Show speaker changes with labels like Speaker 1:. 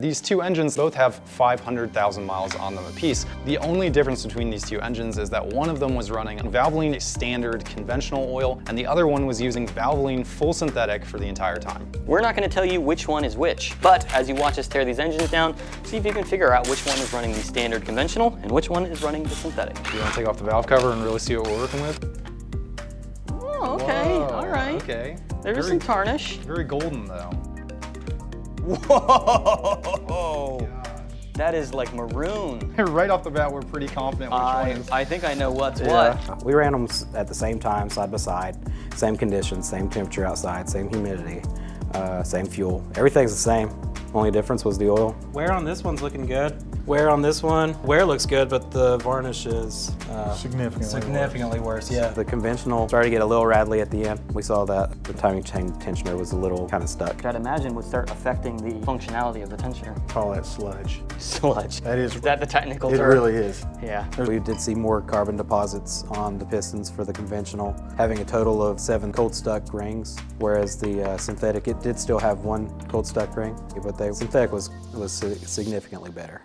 Speaker 1: These two engines both have 500,000 miles on them apiece. The only difference between these two engines is that one of them was running Valvoline standard conventional oil, and the other one was using Valvoline full synthetic for the entire time.
Speaker 2: We're not going to tell you which one is which, but as you watch us tear these engines down, see if you can figure out which one is running the standard conventional and which one is running the synthetic.
Speaker 1: You want to take off the valve cover and really see what we're working with?
Speaker 2: Oh, okay,
Speaker 1: Whoa,
Speaker 2: all right.
Speaker 1: Okay.
Speaker 2: There's some tarnish.
Speaker 1: Very golden though.
Speaker 2: Whoa! That is like maroon.
Speaker 1: Right off the bat, we're pretty confident which one is.
Speaker 2: I think I know what's what.
Speaker 3: We ran them at the same time, side by side, same conditions, same temperature outside, same humidity, same fuel. Everything's the same. Only difference was the oil.
Speaker 4: Wear on this one's looking good. Wear on this one, wear looks good, but the varnish is significantly worse. Yeah.
Speaker 3: The conventional started to get a little rattly at the end. We saw that the timing chain tensioner was a little kind of stuck.
Speaker 2: Which I'd imagine would start affecting the functionality of the tensioner.
Speaker 5: Call that sludge.
Speaker 2: Sludge.
Speaker 5: That is
Speaker 2: that the technical
Speaker 5: It
Speaker 2: term?
Speaker 5: really is.
Speaker 2: Yeah.
Speaker 3: We did see more carbon deposits on the pistons for the conventional, having a total of 7 cold stuck rings, whereas the synthetic, it did still have 1 cold stuck ring, but the synthetic was significantly better.